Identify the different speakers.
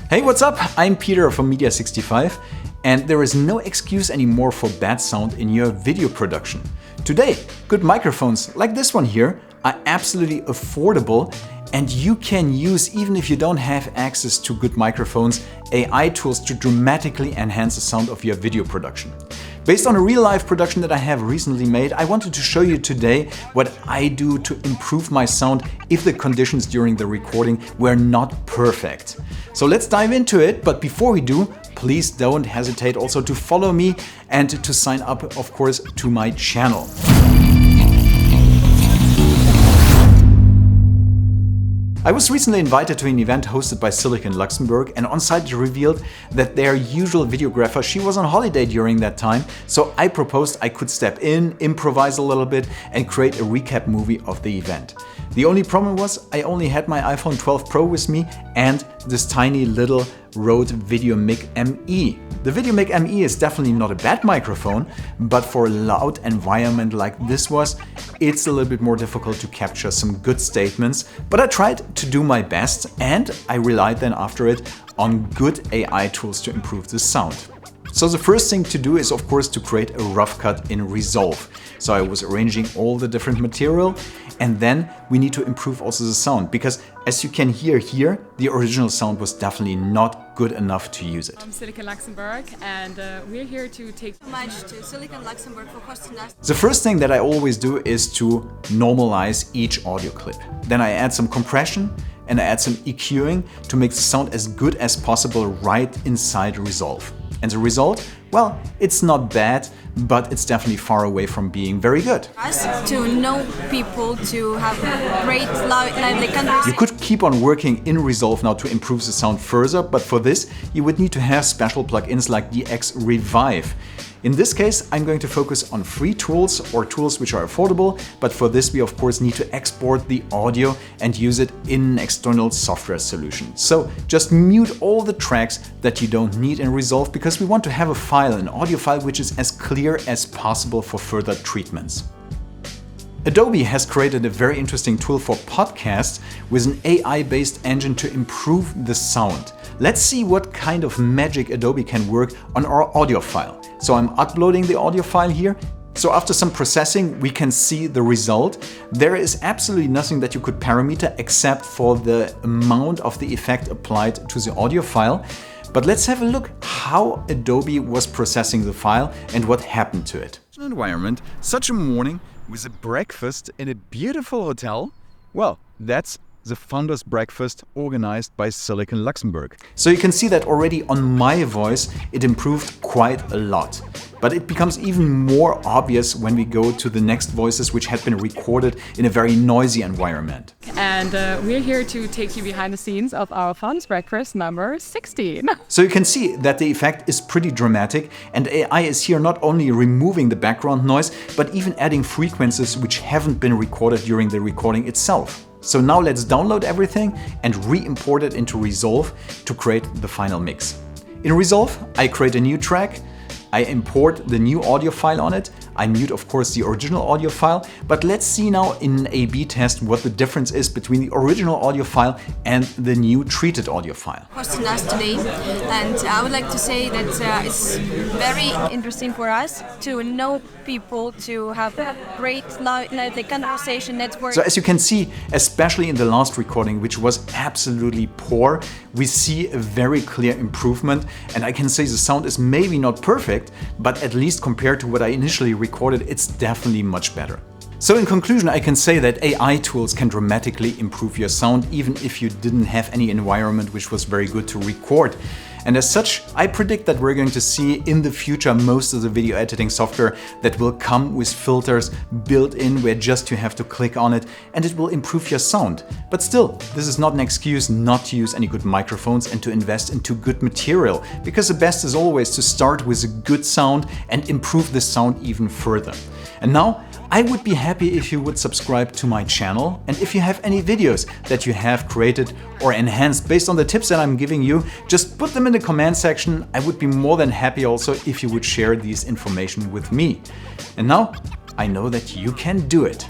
Speaker 1: Hey, what's up? I'm Peter from Media65, and there is no excuse anymore for bad sound in your video production. Today, good microphones like this one here are absolutely affordable, and you can use, even if you don't have access to good microphones, AI tools to dramatically enhance the sound of your video production. Based on a real-life production that I have recently made, I wanted to show you today what I do to improve my sound if the conditions during the recording were not perfect. So let's dive into it, but before we do, please don't hesitate also to follow me and to sign up, of course, to my channel. I was recently invited to an event hosted by Silicon Luxembourg, and on site it revealed that their usual videographer, she was on holiday during that time, so I proposed I could step in, improvise a little bit and create a recap movie of the event. The only problem was I only had my iPhone 12 Pro with me and this tiny little Rode VideoMic ME. The VideoMic ME is definitely not a bad microphone, but for a loud environment like this was, it's a little bit more difficult to capture some good statements. But I tried to do my best, and I relied then after it on good AI tools to improve the sound. So the first thing to do is, of course, to create a rough cut in Resolve. So I was arranging all the different material, and then we need to improve also the sound, because as you can hear here, the original sound was definitely not good enough to use it.
Speaker 2: I'm Silicon Luxembourg, and we're here to take
Speaker 3: much to Silicon Luxembourg for hosting us.
Speaker 1: The first thing that I always do is to normalize each audio clip. Then I add some compression and I add some EQing to make the sound as good as possible right inside Resolve. And the result? Well, it's not bad, but it's definitely far away from being very good.
Speaker 3: Us to know people, to have great lively conversation.
Speaker 1: You could keep on working in Resolve now to improve the sound further, but for this you would need to have special plugins like DX Revive. In this case, I'm going to focus on free tools or tools which are affordable, but for this we of course need to export the audio and use it in an external software solution. So just mute all the tracks that you don't need in Resolve, because we want to have a file, an audio file, which is as clear as possible for further treatments. Adobe has created a very interesting tool for podcasts with an AI-based engine to improve the sound. Let's see what kind of magic Adobe can work on our audio file. So I'm uploading the audio file here. So after some processing, we can see the result. There is absolutely nothing that you could parameter except for the amount of the effect applied to the audio file. But let's have a look how Adobe was processing the file and what happened to it. Environment, such a morning with a breakfast in a beautiful hotel. Well, that's the founder's breakfast organized by Silicon Luxembourg. So you can see that already on my voice it improved quite a lot. But it becomes even more obvious when we go to the next voices which had been recorded in a very noisy environment.
Speaker 2: and we're here to take you behind the scenes of our Founder's Breakfast number 16.
Speaker 1: So you can see that the effect is pretty dramatic, and AI is here not only removing the background noise, but even adding frequencies which haven't been recorded during the recording itself. So now let's download everything and re-import it into Resolve to create the final mix. In Resolve, I create a new track, I import the new audio file on it, I mute of course the original audio file, but let's see now in an A/B test what the difference is between the original audio file and the new treated audio file.
Speaker 3: Hosting us today, and I would like to say that it's very interesting for us to know people, to have great lively conversation network.
Speaker 1: So as you can see, especially in the last recording, which was absolutely poor, we see a very clear improvement, and I can say the sound is maybe not perfect, but at least compared to what I initially recorded, it's definitely much better. So in conclusion, I can say that AI tools can dramatically improve your sound, even if you didn't have any environment which was very good to record. And as such, I predict that we're going to see in the future most of the video editing software that will come with filters built in where just you have to click on it and it will improve your sound. But still, this is not an excuse not to use any good microphones and to invest into good material, because the best is always to start with a good sound and improve the sound even further. And now, I would be happy if you would subscribe to my channel, and if you have any videos that you have created or enhanced based on the tips that I'm giving you, just put them in the comment section. I would be more than happy also if you would share these information with me. And now I know that you can do it.